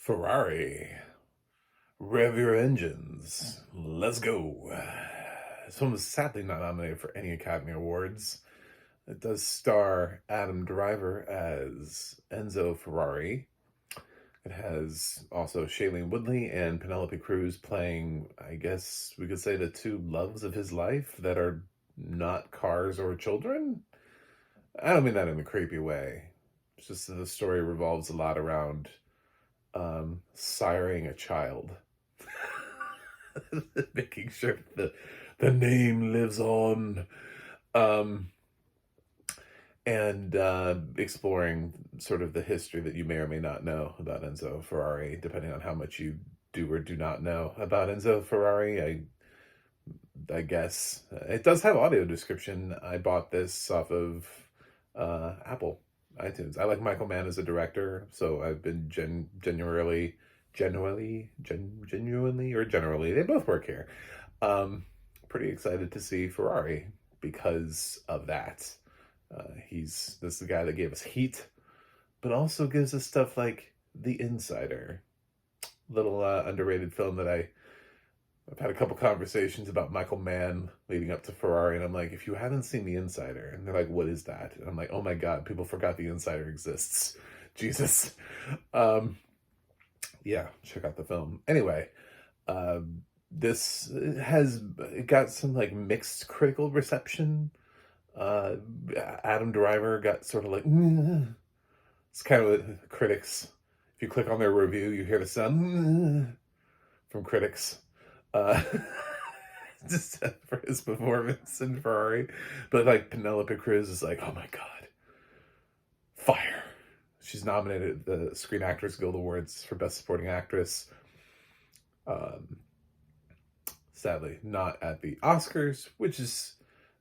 Ferrari, rev your engines. Let's go. This film was sadly not nominated for any Academy Awards. It does star Adam Driver as Enzo Ferrari. It has also Shailene Woodley and Penelope Cruz playing, I guess we could say, the two loves of his life that are not cars or children. I don't mean that in a creepy way. It's just that the story revolves a lot around siring a child. Making sure the name lives on. Um, and exploring sort of the history that you may or may not know about Enzo Ferrari, depending on how much you do or do not know about Enzo Ferrari. I guess it does have audio description. I bought this off of Apple iTunes. I like Michael Mann as a director, so I've been genuinely, or generally, they both work here. Pretty excited to see Ferrari because of that. This is the guy that gave us Heat, but also gives us stuff like The Insider, little underrated film that I've had a couple conversations about Michael Mann leading up to Ferrari, and I'm like, if you haven't seen The Insider, and they're like, what is that? And I'm like, oh my god, people forgot The Insider exists. Jesus. Yeah, check out the film. Anyway, this it got some like mixed critical reception. Adam Driver got sort of like, it's kind of what critics, if you click on their review, you hear the sound from critics. Just for his performance in Ferrari. But like Penelope Cruz is like, oh my god, fire. She's nominated at the Screen Actors Guild Awards for Best Supporting Actress. Sadly, not at the Oscars,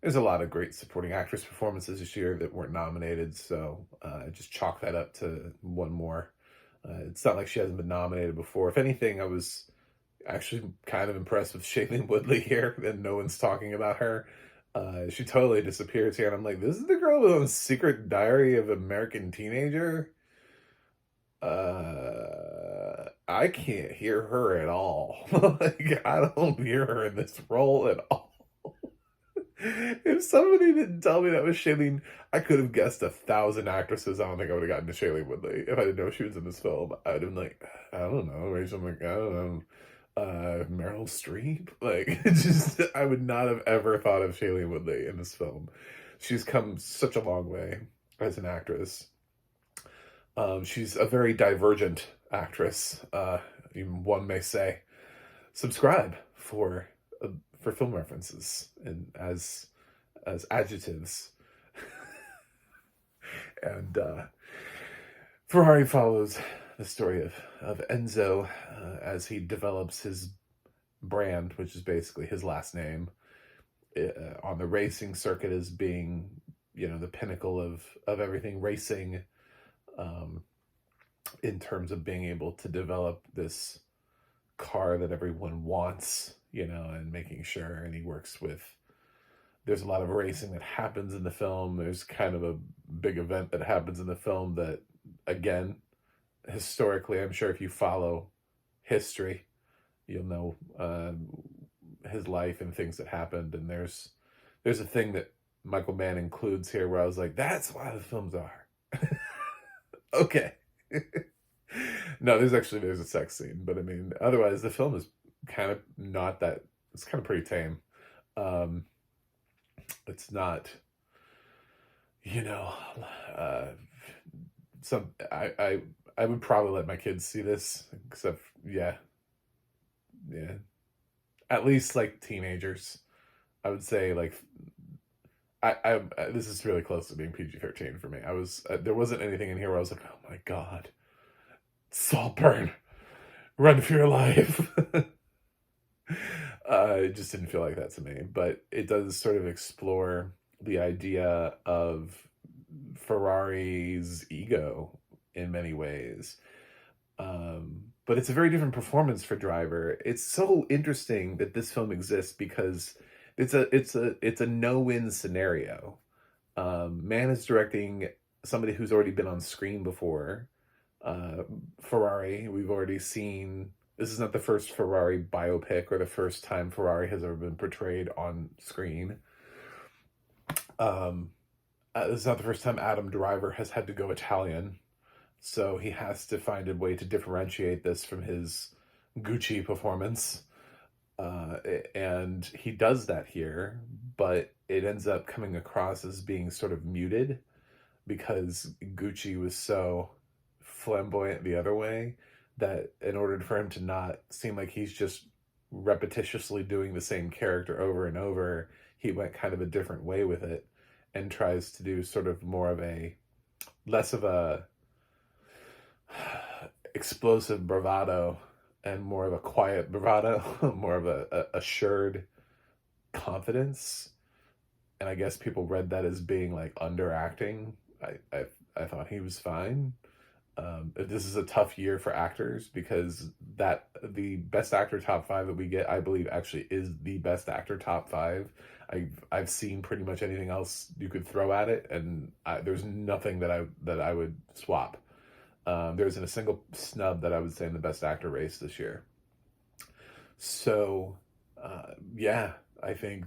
there's a lot of great supporting actress performances this year that weren't nominated, so I just chalk that up to one more. It's not like she hasn't been nominated before. If anything, I was actually kind of impressed with Shailene Woodley here, and no one's talking about her. She totally disappears here, and I'm like, this is the girl with a Secret Diary of American Teenager? I can't hear her at all. Like, I don't hear her in this role at all. If somebody didn't tell me that was Shailene, I could have guessed 1,000 actresses. I don't think I would have gotten to Shailene Woodley if I didn't know she was in this film. I would have been like, I don't know, Rachel I don't know, Meryl Streep. Like, I would not have ever thought of Shailene Woodley in this film. She's come such a long way as an actress. She's a very divergent actress, even one may say. Subscribe for film references and as adjectives. And Ferrari follows the story of Enzo as he develops his brand, which is basically his last name, on the racing circuit as being, the pinnacle of everything racing, in terms of being able to develop this car that everyone wants, and making sure. And he works with, there's a lot of racing that happens in the film. There's kind of a big event that happens in the film that, again, historically, I'm sure if you follow history, you'll know his life and things that happened. And there's a thing that Michael Mann includes here where I was like, that's why the films are. Okay. No, there's a sex scene, but I mean, otherwise the film is kind of not that, it's kind of pretty tame. It's not, I would probably let my kids see this, except, yeah, at least like teenagers. I would say like, this is really close to being PG-13 for me. There wasn't anything in here where I was like, oh my god, Saltburn, run for your life. It just didn't feel like that to me, but it does sort of explore the idea of Ferrari's ego in many ways. But it's a very different performance for Driver. It's so interesting that this film exists because it's a no-win scenario. Mann is directing somebody who's already been on screen before, Uh, Ferrari, we've already seen, this is not the first Ferrari biopic or the first time Ferrari has ever been portrayed on screen. Um, this is not the first time Adam Driver has had to go Italian. So he has to find a way to differentiate this from his Gucci performance. And he does that here, but it ends up coming across as being sort of muted because Gucci was so flamboyant the other way that in order for him to not seem like he's just repetitiously doing the same character over and over, he went kind of a different way with it and tries to do sort of more of a less of a explosive bravado and more of a quiet bravado, more of a assured confidence. And I guess people read that as being like underacting. I thought he was fine. This is a tough year for actors because that the best actor top five that we get, I believe, actually is the best actor top five. I've seen pretty much anything else you could throw at it, and there's nothing that I would swap. There isn't a single snub that I would say in the best actor race this year. So, yeah, I think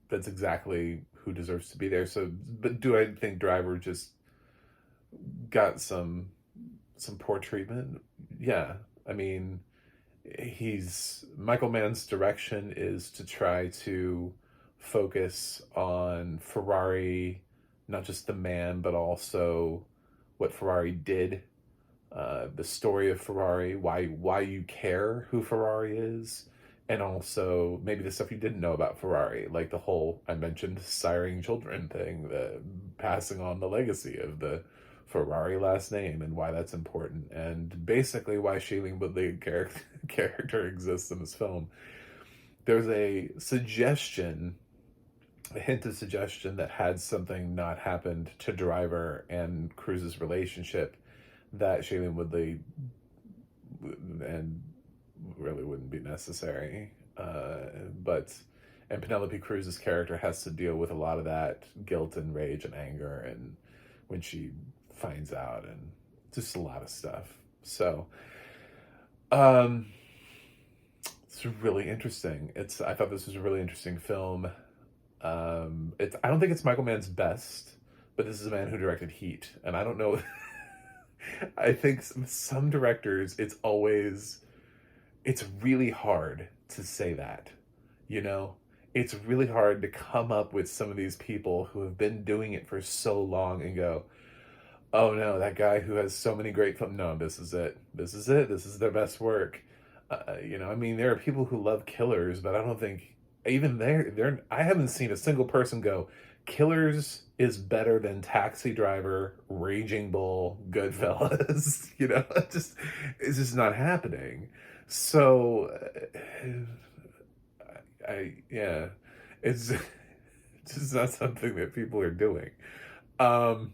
that's exactly who deserves to be there. So, but do I think Driver just got some poor treatment? Yeah, I mean, he's Michael Mann's direction is to try to focus on Ferrari, not just the man, but also what Ferrari did, the story of Ferrari, why you care who Ferrari is, and also maybe the stuff you didn't know about Ferrari, like the whole I mentioned siring children thing, the passing on the legacy of the Ferrari last name and why that's important, and basically why Shailene Woodley character exists in this film. There's a hint of suggestion that had something not happened to Driver and Cruise's relationship that Shailene Woodley and really wouldn't be necessary. But and Penelope Cruz's character has to deal with a lot of that guilt and rage and anger, and when she finds out, and just a lot of stuff. So, it's really interesting. I thought this was a really interesting film. I don't think it's Michael Mann's best, but this is a man who directed Heat, and I don't know. I think some directors, it's really hard to say that, you know? It's really hard to come up with some of these people who have been doing it for so long and go, oh no, that guy who has so many great films, no, this is it. This is it. This is their best work. I mean, there are people who love Killers, but I don't think even I haven't seen a single person go, Killers is better than Taxi Driver, Raging Bull, Goodfellas. It's just not happening. So, yeah, it's just not something that people are doing. Um,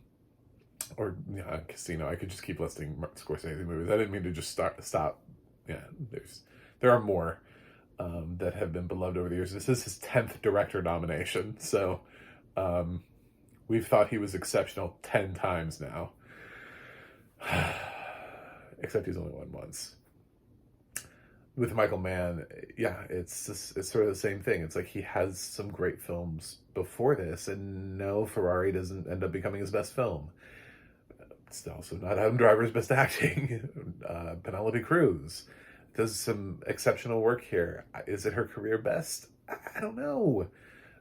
or yeah, Casino. I could just keep listing Scorsese movies. I didn't mean to just stop. Yeah, there are more that have been beloved over the years. This is his 10th director nomination, so we've thought he was exceptional 10 times now. Except he's only won once. With Michael Mann, yeah, it's sort of the same thing. It's like he has some great films before this, and no, Ferrari doesn't end up becoming his best film. It's also not Adam Driver's best acting. Penelope Cruz does some exceptional work here. Is it her career best? I don't know.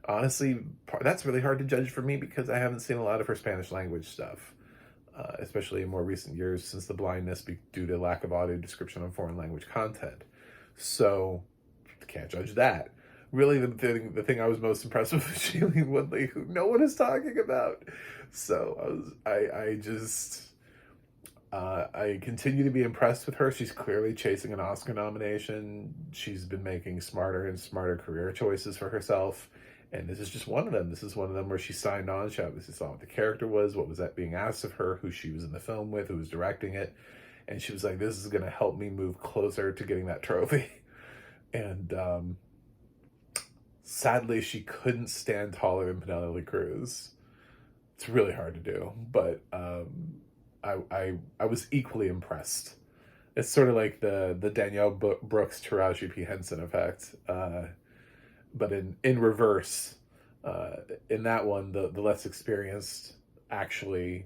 Honestly, that's really hard to judge for me because I haven't seen a lot of her Spanish language stuff, especially in more recent years since the blindness due to lack of audio description on foreign language content. So, can't judge that. Really, the thing I was most impressed with was Shailene Woodley, who no one is talking about. So I continue to be impressed with her. She's clearly chasing an Oscar nomination. She's been making smarter and smarter career choices for herself. And this is just one of them. This is one of them where she signed on. She obviously saw what the character was, what was that being asked of her, who she was in the film with, who was directing it. And she was like, this is going to help me move closer to getting that trophy. And sadly, she couldn't stand taller than Penelope Cruz. It's really hard to do, but I was equally impressed. It's sort of like the Danielle Brooks Taraji P Henson effect, but in reverse. Uh, in that one, the less experienced actually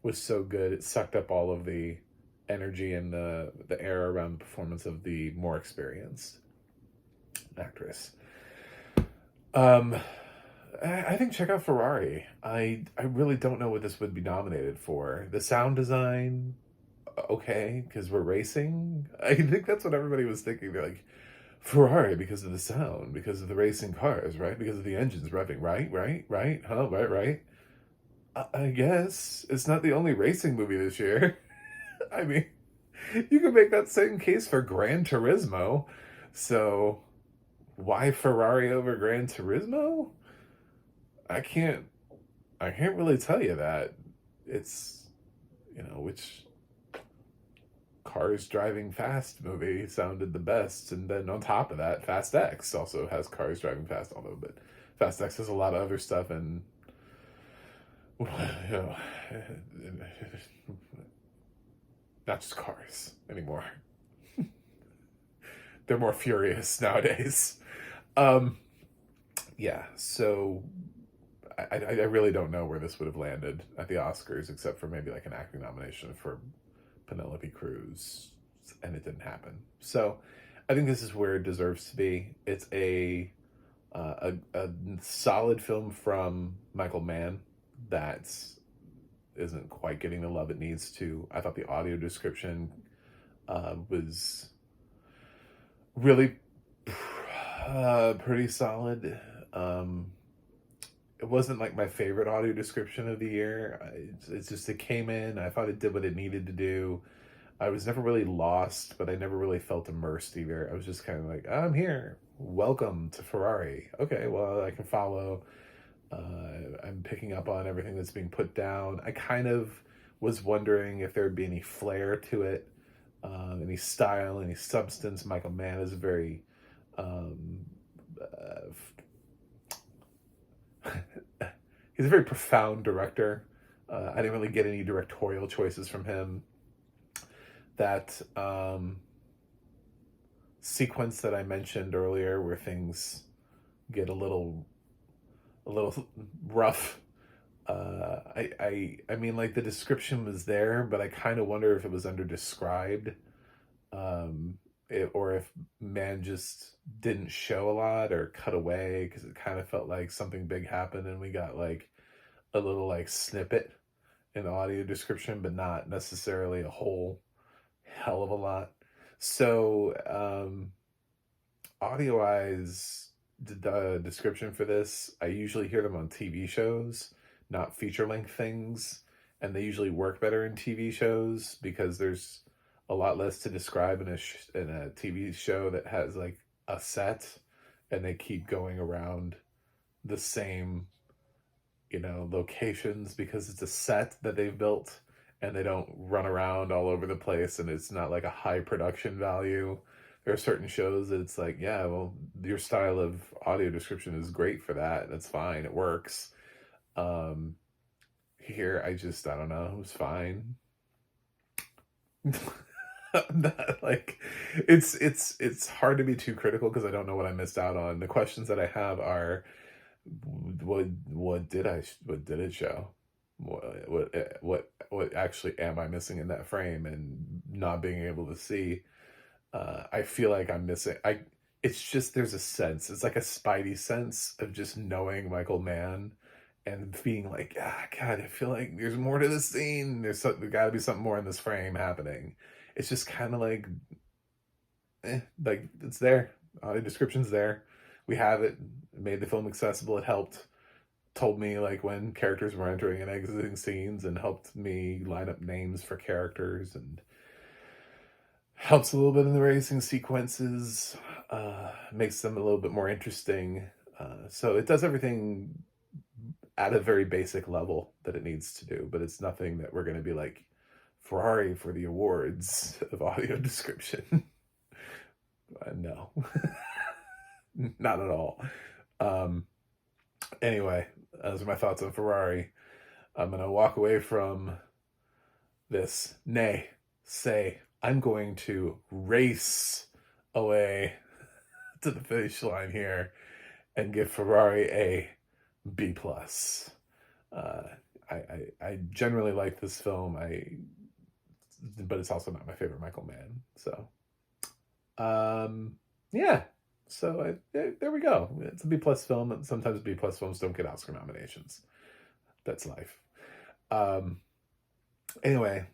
was so good it sucked up all of the energy and the air around the performance of the more experienced actress. Um, I think check out Ferrari. I really don't know what this would be nominated for. The sound design, okay, because we're racing. I think that's what everybody was thinking. They're like, Ferrari because of the sound, because of the racing cars, right? Because of the engines revving, right, huh, right. I guess it's not the only racing movie this year. I mean, you could make that same case for Gran Turismo. So why Ferrari over Gran Turismo? I can't I can't really tell you that. It's which Cars Driving Fast movie sounded the best, and then on top of that, Fast X also has Cars Driving Fast, although but Fast X has a lot of other stuff and you know not just cars anymore. They're more furious nowadays. Um, yeah, so I really don't know where this would have landed at the Oscars, except for maybe like an acting nomination for Penelope Cruz, and it didn't happen. So I think this is where it deserves to be. It's a solid film from Michael Mann that isn't quite getting the love it needs to. I thought the audio description was really pretty solid. It wasn't like my favorite audio description of the year. It's just it came in. I thought it did what it needed to do. I was never really lost, but I never really felt immersed either. I was just kind of like, I'm here. Welcome to Ferrari. Okay, well, I can follow. I'm picking up on everything that's being put down. I kind of was wondering if there would be any flair to it, any style, any substance. Michael Mann is a very um, he's a very profound director. I didn't really get any directorial choices from him. That sequence that I mentioned earlier, where things get a little rough. I mean, like the description was there, but I kind of wonder if it was under described, or if man just didn't show a lot or cut away because it kind of felt like something big happened and we got like a little like snippet in the audio description, but not necessarily a whole hell of a lot. So, audio wise, the description for this, I usually hear them on TV shows, not feature length things. And they usually work better in TV shows because there's a lot less to describe in a TV show that has like a set and they keep going around the same locations because it's a set that they've built and they don't run around all over the place and it's not like a high production value. There are certain shows that it's like, yeah, well, your style of audio description is great for that. That's fine. It works. Here, I don't know. It was fine. Not, like, it's hard to be too critical because I don't know what I missed out on. The questions that I have are, what did it show? What actually am I missing in that frame and not being able to see? I feel like I'm missing. It's just there's a sense. It's like a spidey sense of just knowing Michael Mann and being like, God, I feel like there's more to this scene. There's got to be something more in this frame happening. It's just kind of like it's there. The description's there. We have it. It made the film accessible. It helped. Told me like when characters were entering and exiting scenes, and helped me line up names for characters, and helps a little bit in the racing sequences. Makes them a little bit more interesting. So it does everything at a very basic level that it needs to do, but it's nothing that we're going to be like Ferrari for the awards of audio description. No, not at all. Anyway, those are my thoughts on Ferrari. I'm going to walk away from this, nay, say, I'm going to race away to the finish line here and give Ferrari a B plus. I generally like this film. But it's also not my favorite Michael Mann. So, yeah. So there we go. It's a B plus film, and sometimes B plus films don't get Oscar nominations. That's life. Anyway,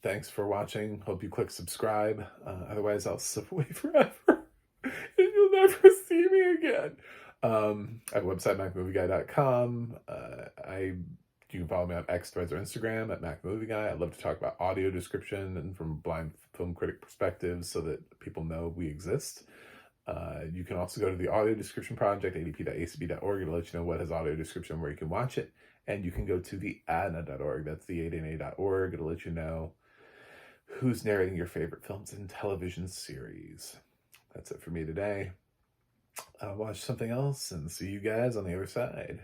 thanks for watching. Hope you click subscribe. Otherwise, I'll slip away forever, and you'll never see me again. I have a website, macmovieguy.com. You can follow me on X, Threads, or Instagram at MacMovieGuy. I love to talk about audio description and from blind film critic perspectives so that people know we exist. You can also go to the Audio Description Project, adp.acb.org. It'll let you know what has audio description, where you can watch it. And you can go to the ADNA.org. That's the ADNA.org. It'll let you know who's narrating your favorite films and television series. That's it for me today. I'll watch something else and see you guys on the other side.